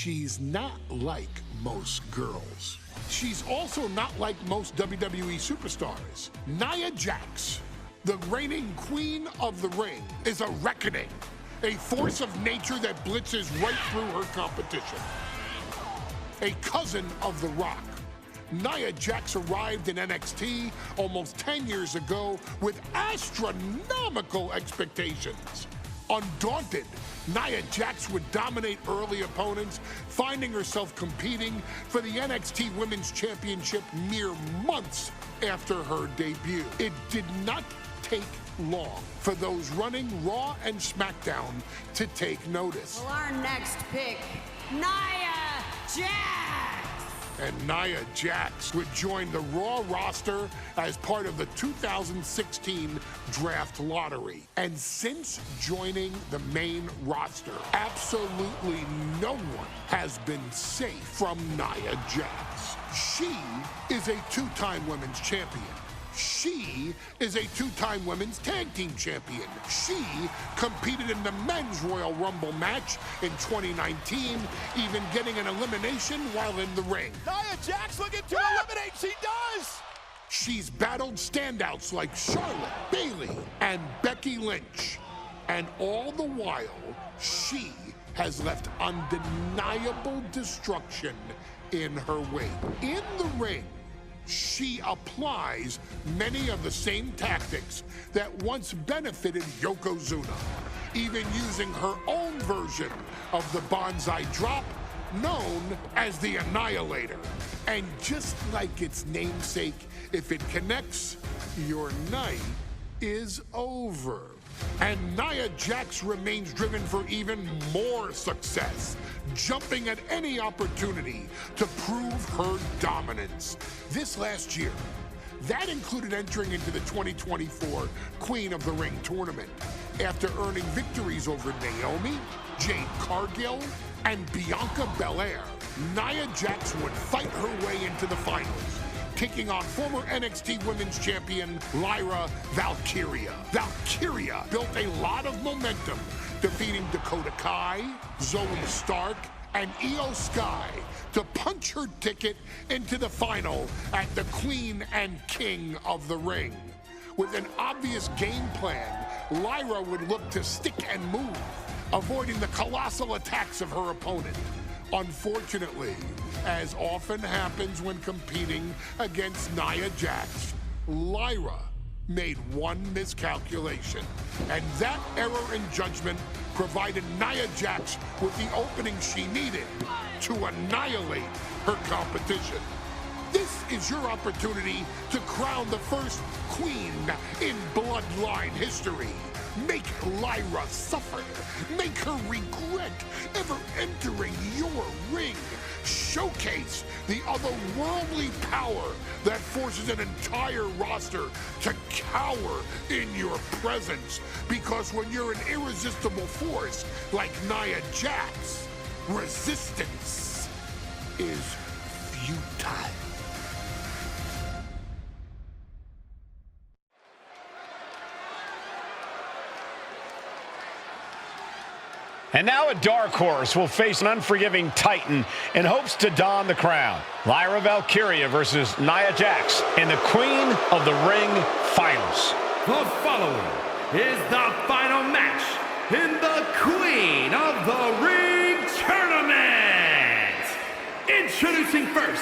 She's not like most girls. She's also not like most WWE superstars. Nia Jax, the reigning queen of the ring, is a reckoning, a force of nature that blitzes right through her competition. A cousin of The Rock, Nia Jax arrived in NXT almost 10 years ago with astronomical expectations. Undaunted, Nia Jax would dominate early opponents, finding herself competing for the NXT Women's Championship mere months after her debut. It did not take long for those running Raw and SmackDown to take notice. Well, our next pick, Nia Jax! And Nia Jax would join the Raw roster as part of the 2016 Draft Lottery. And since joining the main roster, absolutely no one has been safe from Nia Jax. She is a two-time women's champion. She is a two-time women's tag team champion. She competed in the men's Royal Rumble match in 2019, even getting an elimination while in the ring. Nia Jax looking to eliminate, she does! She's battled standouts like Charlotte, Bayley, and Becky Lynch. And all the while, she has left undeniable destruction in her wake. In the ring, she applies many of the same tactics that once benefited Yokozuna, even using her own version of the Bonsai Drop, known as the Annihilator. And just like its namesake, if it connects, your night is over. And Nia Jax remains driven for even more success, jumping at any opportunity to prove her dominance. This last year, that included entering into the 2024 Queen of the Ring tournament after earning victories over Naomi, Jade Cargill, and Bianca Belair. Nia Jax would fight her way into the finals, taking on former NXT Women's Champion Lyra Valkyria. Valkyria built a lot of momentum, defeating Dakota Kai, Zoe Stark, and Io Sky to punch her ticket into the final at the Queen and King of the Ring. With an obvious game plan, Lyra would look to stick and move, avoiding the colossal attacks of her opponent. Unfortunately, as often happens when competing against Nia Jax, Lyra made one miscalculation, and that error in judgment provided Nia Jax with the opening she needed to annihilate her competition. This is your opportunity to crown the first queen in Bloodline history. Make Lyra suffer. Make her regret ever entering your ring. Showcase the otherworldly power that forces an entire roster to cower in your presence. Because when you're an irresistible force like Nia Jax, resistance is futile. And now a dark horse will face an unforgiving titan in hopes to don the crown. Lyra Valkyria versus Nia Jax in the Queen of the Ring Finals. The following is the final match in the Queen of the Ring Tournament. Introducing first,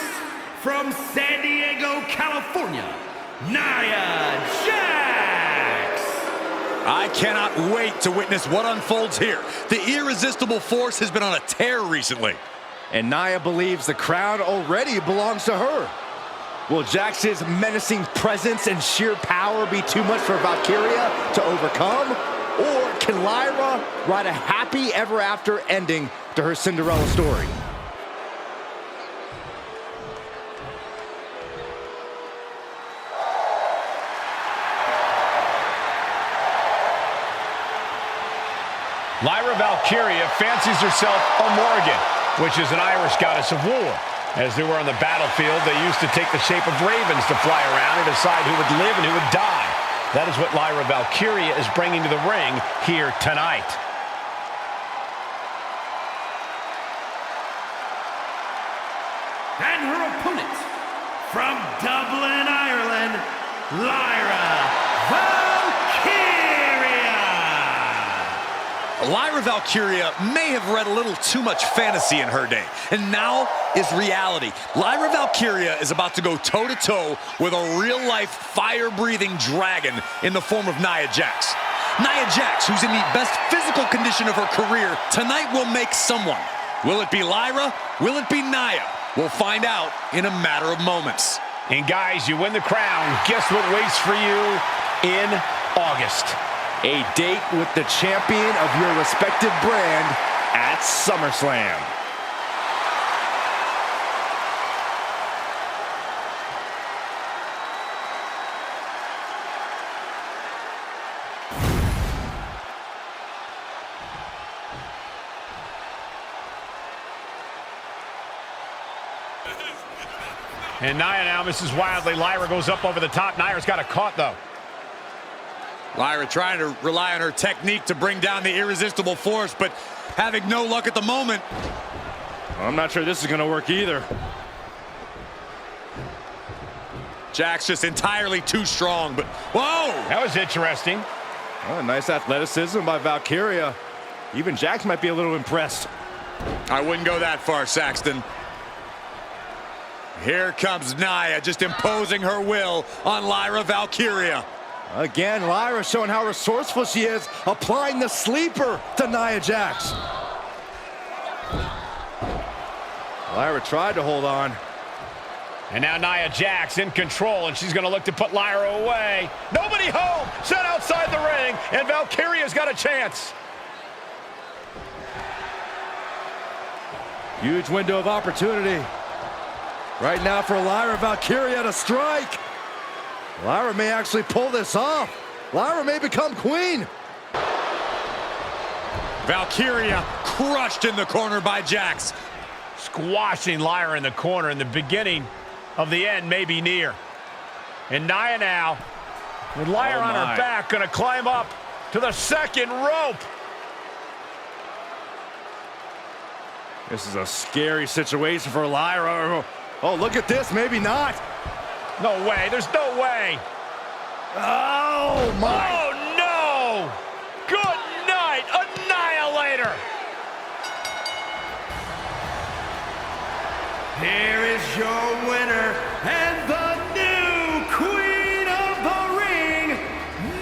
from San Diego, California, Nia Jax. I cannot wait to witness what unfolds here. The irresistible force has been on a tear recently. And Nia believes the crown already belongs to her. Will Jax's menacing presence and sheer power be too much for Valkyria to overcome? Or can Lyra write a happy ever after ending to her Cinderella story? Lyra Valkyria fancies herself a Morrigan, which is an Irish goddess of war. As they were on the battlefield, they used to take the shape of ravens to fly around and decide who would live and who would die. That is what Lyra Valkyria is bringing to the ring here tonight. And her opponent, from Dublin, Ireland, Lyra Valkyria! Lyra Valkyria may have read a little too much fantasy in her day, and now is reality. Lyra Valkyria is about to go toe-to-toe with a real-life, fire-breathing dragon in the form of Nia Jax. Nia Jax, who's in the best physical condition of her career, tonight will make someone. Will it be Lyra? Will it be Nia? We'll find out in a matter of moments. And guys, you win the crown. Guess what waits for you in August? A date with the champion of your respective brand at SummerSlam. And Nia now misses wildly. Lyra goes up over the top. Nia's got it caught, though. Lyra trying to rely on her technique to bring down the irresistible force, but having no luck at the moment. I'm not sure this is going to work either. Jax just entirely too strong, but whoa! That was interesting. Oh, nice athleticism by Valkyria. Even Jax might be a little impressed. I wouldn't go that far, Saxton. Here comes Nia, just imposing her will on Lyra Valkyria. Again, Lyra showing how resourceful she is, applying the sleeper to Nia Jax. Lyra tried to hold on. And now Nia Jax in control, and she's going to look to put Lyra away. Nobody home, set outside the ring, and Valkyria's got a chance. Huge window of opportunity. Right now for Lyra Valkyria to strike. Lyra may actually pull this off. Lyra may become queen. Valkyria crushed in the corner by Jax. Squashing Lyra in the corner, and the beginning of the end may be near. And Nia now, with Lyra on her back, going to climb up to the second rope. This is a scary situation for Lyra. Oh, look at this. Maybe not. No way. There's no way. Oh, my. Oh, no. Good night. Annihilator. Here is your winner and the new Queen of the Ring,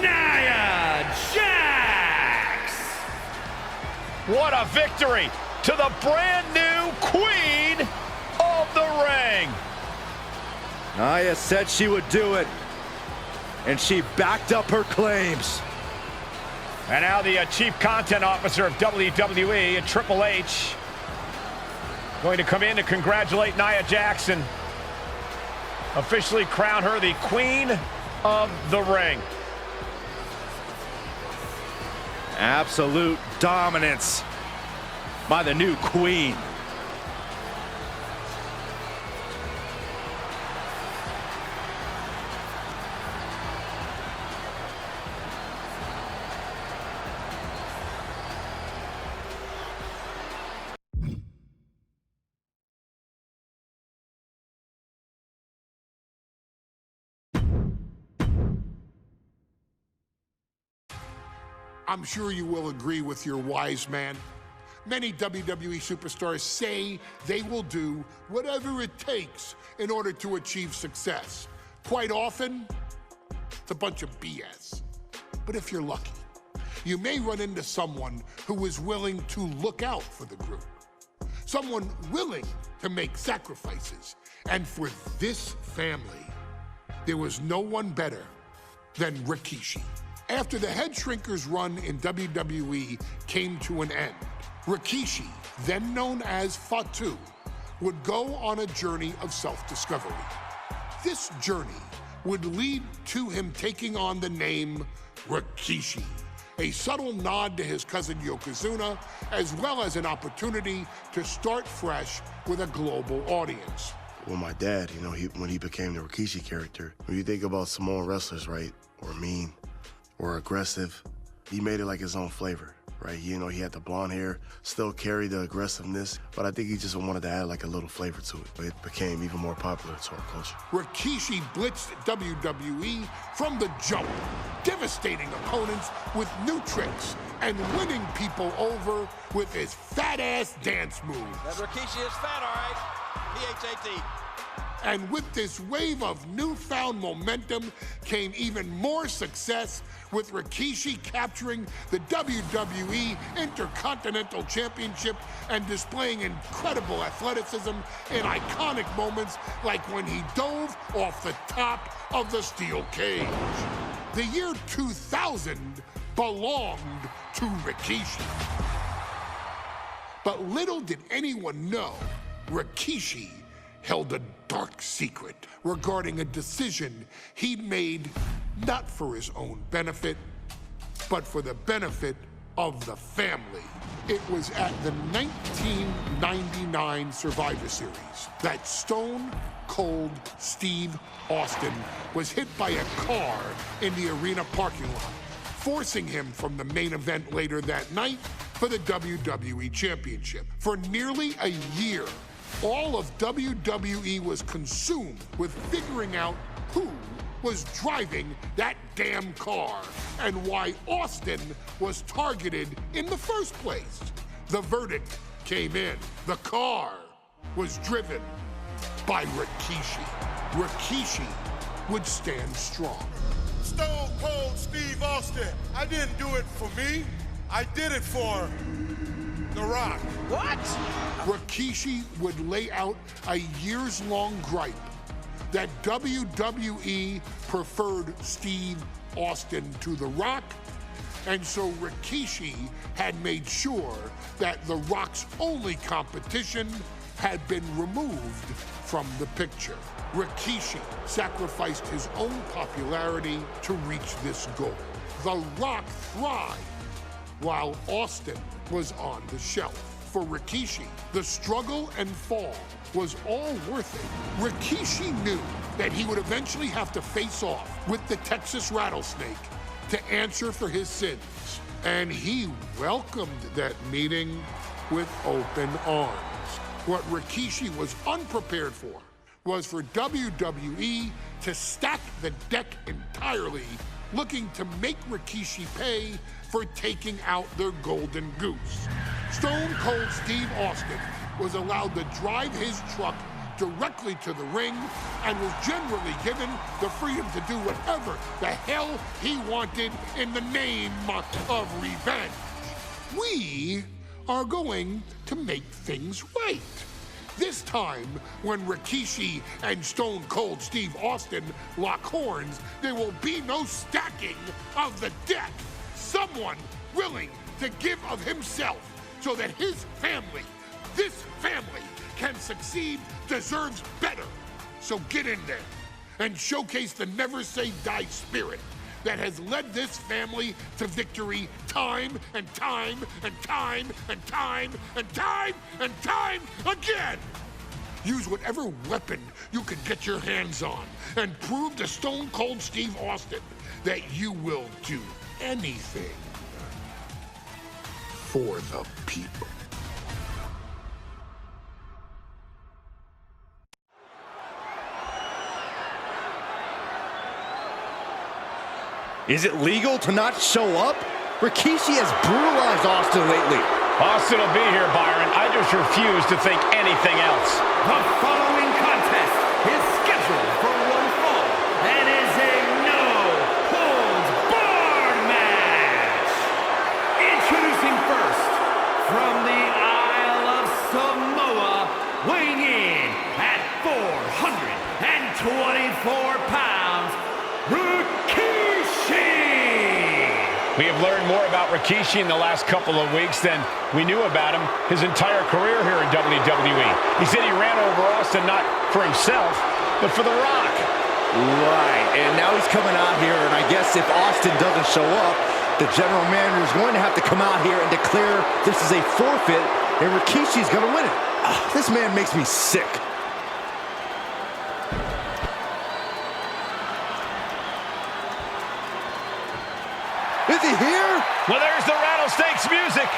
Nia Jax. What a victory to the brand new Queen of the Ring. Nia said she would do it, and she backed up her claims. And now the Chief Content Officer of WWE, Triple H, going to come in to congratulate Nia Jax, officially crown her the Queen of the Ring. Absolute dominance by the new queen. I'm sure you will agree with your wise man. Many WWE superstars say they will do whatever it takes in order to achieve success. Quite often, it's a bunch of BS. But if you're lucky, you may run into someone who is willing to look out for the group. Someone willing to make sacrifices. And for this family, there was no one better than Rikishi. After the Head Shrinkers run in WWE came to an end, Rikishi, then known as Fatu, would go on a journey of self-discovery. This journey would lead to him taking on the name Rikishi, a subtle nod to his cousin Yokozuna, as well as an opportunity to start fresh with a global audience. Well, my dad, when he became the Rikishi character, when you think about Samoan wrestlers, right, or mean, or aggressive, he made it like his own flavor. right? You know, he had the blonde hair, still carried the aggressiveness, but I think he just wanted to add like a little flavor to it. It became even more popular to our culture. Rikishi blitzed WWE from the jump, devastating opponents with new tricks and winning people over with his fat-ass dance moves. That Rikishi is fat, all right. P-H-A-T. And with this wave of newfound momentum came even more success, with Rikishi capturing the WWE Intercontinental Championship and displaying incredible athleticism in iconic moments like when he dove off the top of the steel cage. The year 2000 belonged to Rikishi. But little did anyone know, Rikishi held a dark secret regarding a decision he'd made not for his own benefit, but for the benefit of the family. It was at the 1999 Survivor Series that Stone Cold Steve Austin was hit by a car in the arena parking lot, forcing him from the main event later that night for the WWE Championship. For nearly a year, all of WWE was consumed with figuring out who was driving that damn car and why Austin was targeted in the first place. The verdict came in. The car was driven by Rikishi. Rikishi would stand strong. Stone Cold Steve Austin. I didn't do it for me. I did it for The Rock. What? Rikishi would lay out a years-long gripe that WWE preferred Steve Austin to The Rock, and so Rikishi had made sure that The Rock's only competition had been removed from the picture. Rikishi sacrificed his own popularity to reach this goal. The Rock thrived while Austin was on the shelf. For Rikishi, the struggle and fall was all worth it. Rikishi knew that he would eventually have to face off with the Texas Rattlesnake to answer for his sins, and he welcomed that meeting with open arms. What Rikishi was unprepared for was for WWE to stack the deck entirely, looking to make Rikishi pay for taking out their golden goose. Stone Cold Steve Austin was allowed to drive his truck directly to the ring and was generally given the freedom to do whatever the hell he wanted in the name of revenge. We are going to make things right. This time, when Rikishi and Stone Cold Steve Austin lock horns, there will be no stacking of the deck. Someone willing to give of himself so that his family, this family, can succeed, deserves better. So get in there and showcase the never say die spirit that has led this family to victory time and time and time and time and time and time again. Use whatever weapon you can get your hands on and prove to Stone Cold Steve Austin that you will do anything for the people. Is it legal to not show up? Rikishi has brutalized Austin lately. Austin will be here, Byron. I just refuse to think anything else. The following contest is scheduled for one fall and is a no-holds-barred match. Introducing first, from the Isle of Samoa, weighing in at 424 pounds, Rikishi! We have learned more about Rikishi in the last couple of weeks than we knew about him his entire career here in WWE. He said he ran over Austin not for himself, but for The Rock. Right, and now he's coming out here, and I guess if Austin doesn't show up, the general manager is going to have to come out here and declare this is a forfeit, and Rikishi's going to win it. This man makes me sick. Is he here? Well, there's the Rattlesnakes music.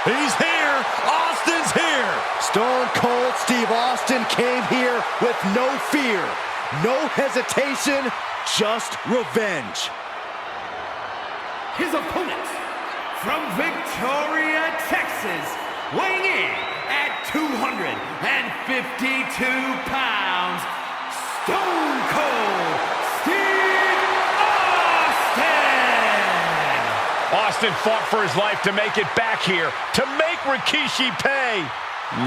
He's here. Austin's here. Stone Cold Steve Austin came here with no fear, no hesitation, just revenge. His opponent, from Victoria, Texas, weighing in at 252 pounds, Stone Cold Steve Austin! Austin fought for his life to make it back here, to make Rikishi pay.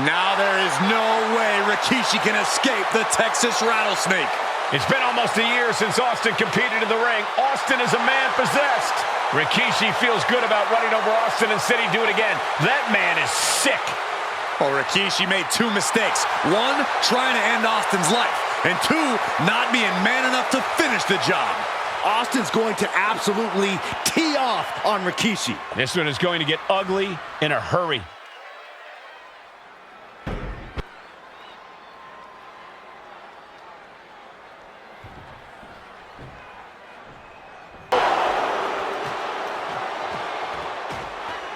Now there is no way Rikishi can escape the Texas Rattlesnake. It's been almost a year since Austin competed in the ring. Austin is a man possessed. Rikishi feels good about running over Austin and said he'd do it again. That man is sick. Well, Rikishi made two mistakes. One, trying to end Austin's life. And two, not being man enough to finish the job. Austin's going to absolutely tee off on Rikishi. This one is going to get ugly in a hurry.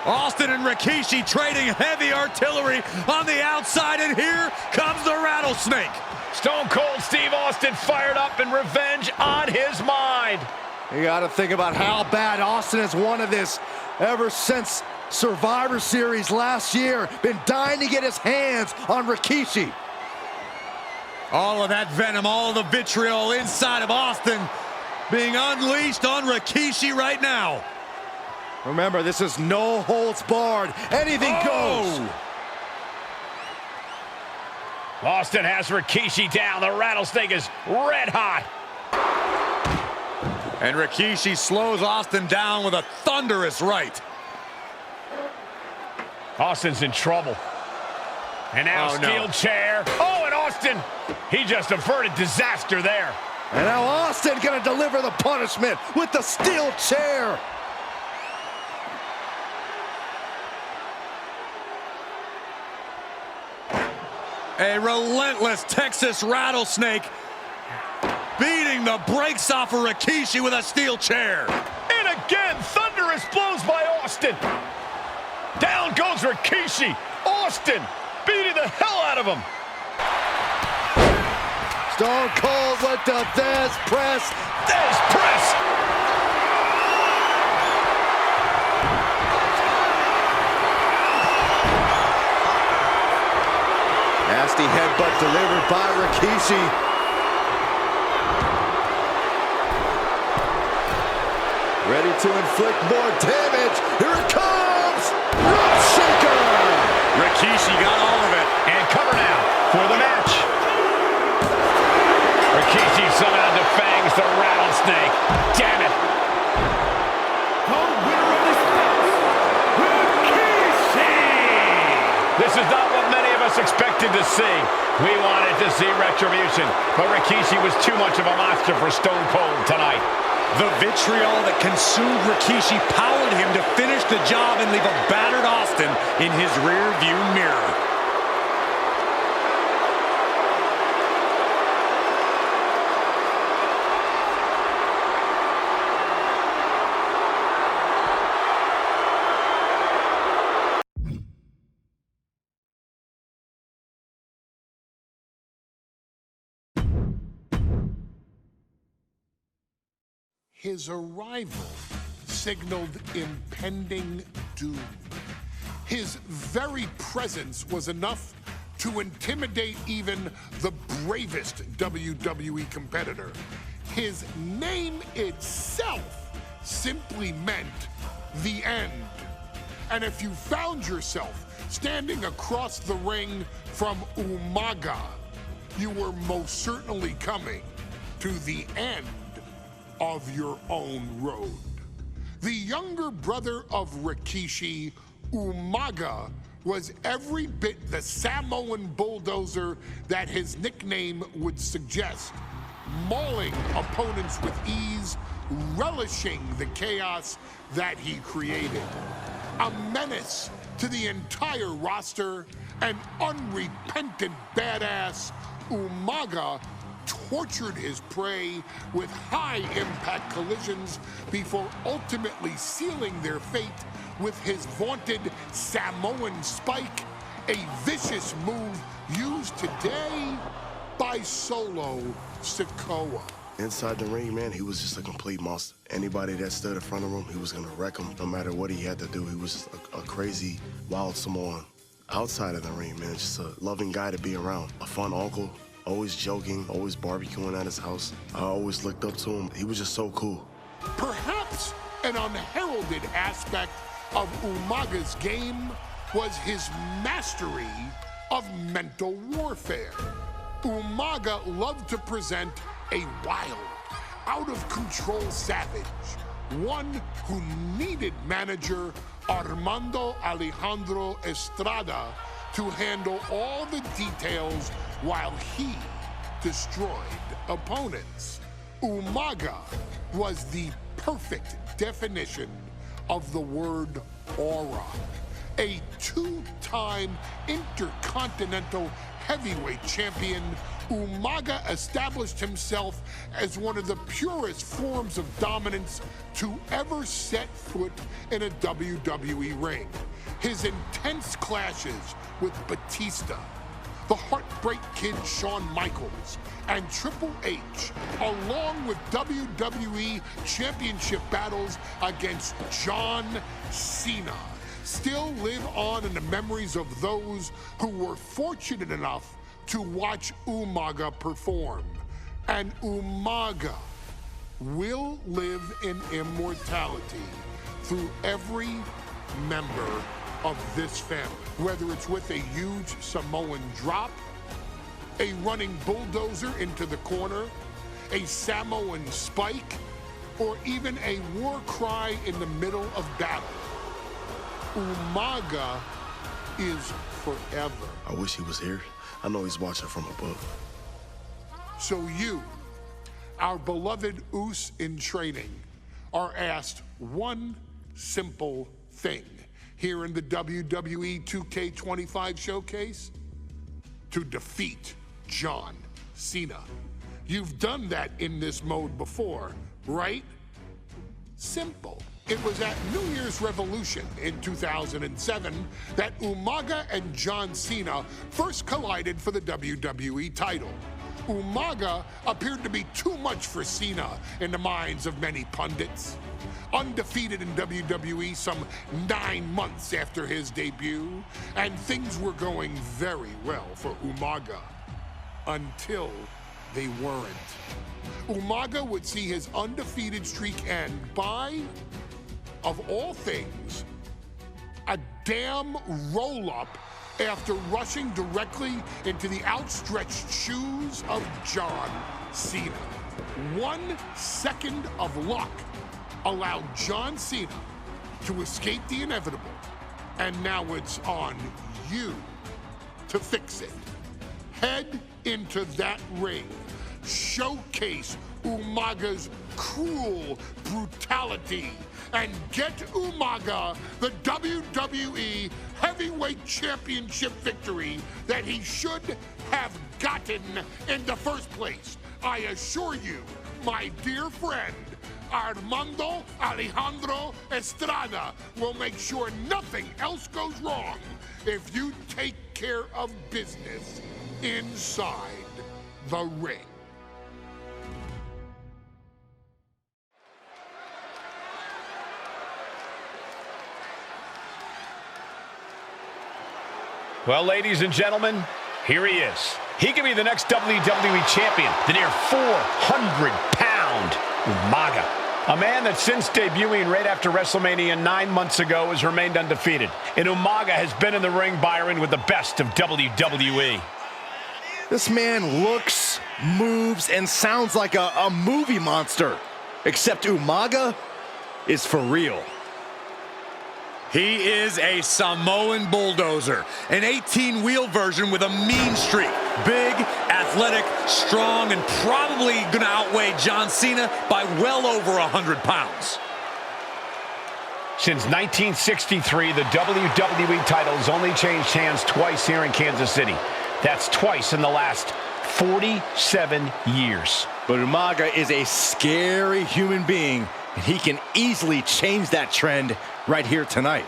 Austin and Rikishi trading heavy artillery on the outside, and here comes the Rattlesnake. Stone Cold Steve Austin fired up and revenge on his mind. You got to think about how bad Austin has wanted this ever since Survivor Series last year. Been dying to get his hands on Rikishi. All of that venom, all of the vitriol inside of Austin being unleashed on Rikishi right now. Remember, this is no holds barred. Anything goes. Austin has Rikishi down. The Rattlesnake is red hot. And Rikishi slows Austin down with a thunderous right. Austin's in trouble. And now steel chair. Oh, and Austin, he just averted disaster there. And now Austin gonna deliver the punishment with the steel chair. A relentless Texas Rattlesnake beating the brakes off of Rikishi with a steel chair. And again, thunderous blows by Austin. Down goes Rikishi. Austin beating the hell out of him. Stone Cold with the Thesz press. Thesz press. Nasty headbutt delivered by Rikishi. Ready to inflict more damage. Here it comes! Rope shaker! Rikishi got all of it. And cover now for the match. Rikishi somehow defangs the Rattlesnake. Damn it. The winner of this bout, Rikishi! This is not what many of us expected to see. We wanted to see retribution, but Rikishi was too much of a monster for Stone Cold tonight. The vitriol that consumed Rikishi powered him to finish the job and leave a battered Austin in his rear-view mirror. His arrival signaled impending doom. His very presence was enough to intimidate even the bravest WWE competitor. His name itself simply meant the end. And if you found yourself standing across the ring from Umaga, you were most certainly coming to the end of your own road. The younger brother of Rikishi, Umaga, was every bit the Samoan bulldozer that his nickname would suggest, mauling opponents with ease, relishing the chaos that he created. A menace to the entire roster, an unrepentant badass, Umaga tortured his prey with high-impact collisions before ultimately sealing their fate with his vaunted Samoan spike, a vicious move used today by Solo Sikoa. Inside the ring, man, he was just a complete monster. Anybody that stood in front of him, he was gonna wreck him no matter what he had to do. He was just a crazy, wild Samoan. Outside of the ring, man, just a loving guy to be around. A fun uncle, always joking, always barbecuing at his house. I always looked up to him. He was just so cool. Perhaps an unheralded aspect of Umaga's game was his mastery of mental warfare. Umaga loved to present a wild, out-of-control savage, one who needed manager Armando Alejandro Estrada to handle all the details while he destroyed opponents. Umaga was the perfect definition of the word aura. A two-time intercontinental heavyweight champion, Umaga established himself as one of the purest forms of dominance to ever set foot in a WWE ring. His intense clashes with Batista, the Heartbreak Kid Shawn Michaels, and Triple H, along with WWE Championship battles against John Cena, still live on in the memories of those who were fortunate enough to watch Umaga perform. And Umaga will live in immortality through every member of this family, whether it's with a huge Samoan drop, a running bulldozer into the corner, a Samoan spike, or even a war cry in the middle of battle. Umaga is forever. I wish he was here. I know he's watching from above. So you, our beloved Us in training, are asked one simple thing here in the WWE 2K25 showcase: to defeat John Cena. You've done that in this mode before, right? Simple. It was at New Year's Revolution in 2007 that Umaga and John Cena first collided for the WWE title. Umaga appeared to be too much for Cena in the minds of many pundits. Undefeated in WWE some 9 months after his debut, and things were going very well for Umaga. Until they weren't. Umaga would see his undefeated streak end by, of all things, a damn roll-up after rushing directly into the outstretched shoes of John Cena. 1 second of luck allowed John Cena to escape the inevitable, and now it's on you to fix it. Head into that ring. Showcase Umaga's cruel brutality and get Umaga the WWE Heavyweight Championship victory that he should have gotten in the first place. I assure you, my dear friend, Armando Alejandro Estrada will make sure nothing else goes wrong if you take care of business inside the ring. Well, ladies and gentlemen, here he is. He could be the next WWE champion, the near 400-pound Umaga. A man that since debuting right after WrestleMania 9 months ago has remained undefeated. And Umaga has been in the ring, Byron, with the best of WWE. This man looks, moves, and sounds like a movie monster. Except Umaga is for real. He is a Samoan bulldozer, an 18-wheel version with a mean streak. Big, athletic, strong, and probably gonna outweigh John Cena by well over 100 pounds. Since 1963, the WWE title has only changed hands twice here in Kansas City. That's twice in the last 47 years. But Umaga is a scary human being, and he can easily change that trend right here tonight.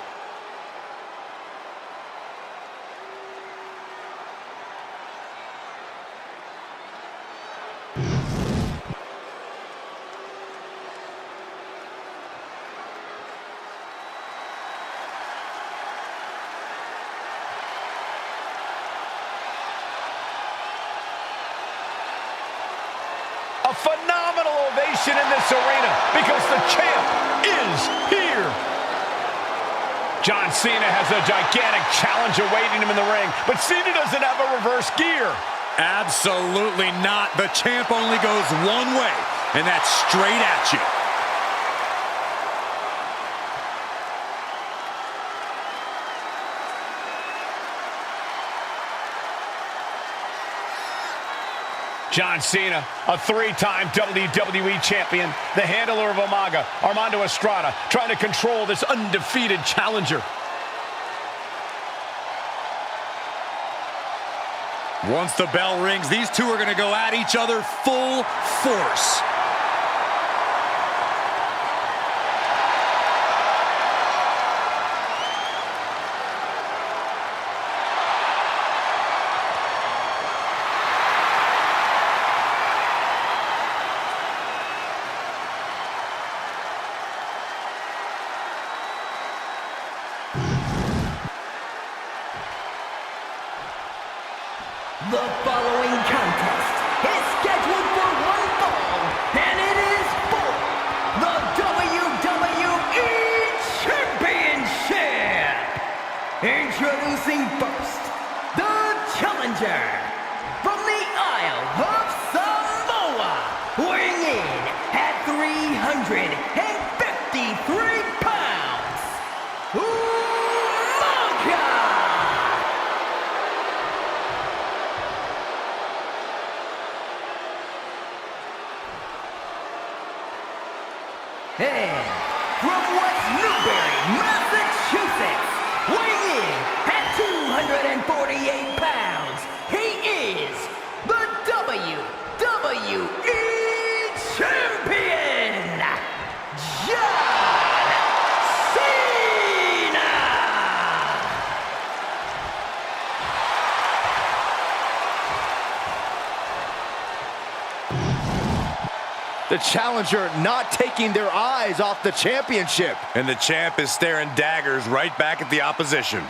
A phenomenal ovation in this arena because the champ is here. John Cena has a gigantic challenge awaiting him in the ring, but Cena doesn't have a reverse gear. Absolutely not. The champ only goes one way, and that's straight at you. John Cena, a three-time WWE champion, the handler of Umaga, Armando Estrada, trying to control this undefeated challenger. Once the bell rings, these two are going to go at each other full force. The following contest is scheduled for one fall, and it is for the WWE Championship. Introducing first, the challenger from the Isle of Samoa, weighing in at 353 pounds, Umaga. And from West Newbury, Massachusetts, weighing in at 248 pounds, he is the WWE Champion, John Cena! The challenger not taking their eyes off the championship. And the champ is staring daggers right back at the opposition.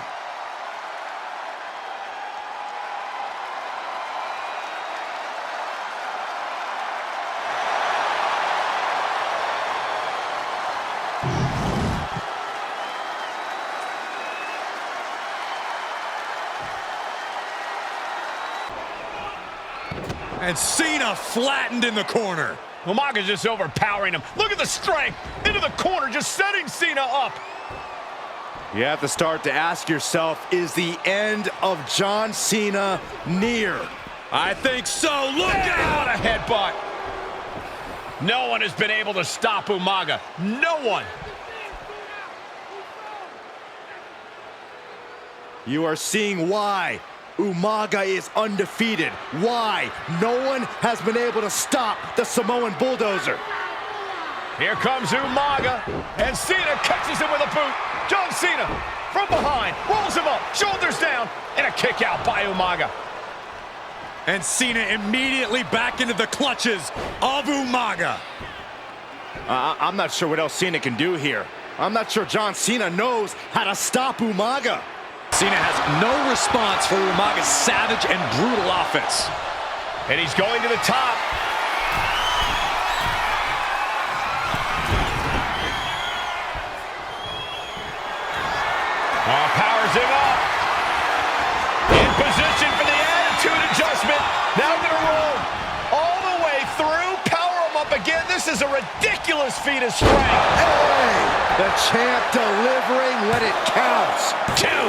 And Cena flattened in the corner. Umaga's just overpowering him. Look at the strength into the corner, just setting Cena up. You have to start to ask yourself, is the end of John Cena near? I think so. Look What out! a headbutt. No one has been able to stop Umaga. No one. You are seeing why Umaga is undefeated. Why no one has been able to stop the Samoan bulldozer. Here comes Umaga, and Cena catches him with a boot. John Cena from behind, rolls him up, shoulders down, and a kick out by Umaga. And Cena immediately back into the clutches of Umaga. I'm not sure what else Cena can do here. I'm not sure John Cena knows how to stop Umaga. Cena has no response for Umaga's savage and brutal offense. And he's going to the top. Powers him up. In position for the attitude adjustment. Now gonna roll all the way through. Power him up again. This is a ridiculous feat of strength. Hey, the champ delivering when it counts. Two.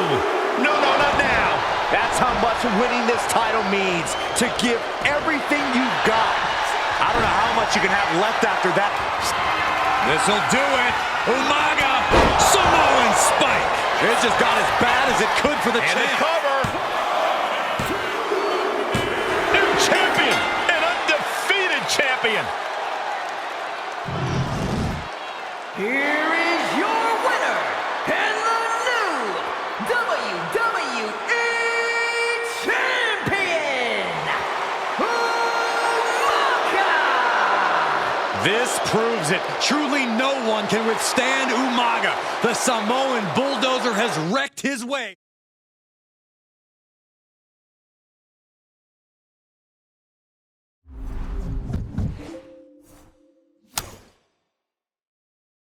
No, not now. That's how much winning this title means, to give everything you've got. I don't know how much you can have left after that. This'll do it. Umaga, Samoan spike. It just got as bad as it could for the champ. And a cover. New champion. champion. Here is your winner, and the new WWE Champion, Umaga! This proves it. Truly no one can withstand Umaga. The Samoan bulldozer has wrecked his way.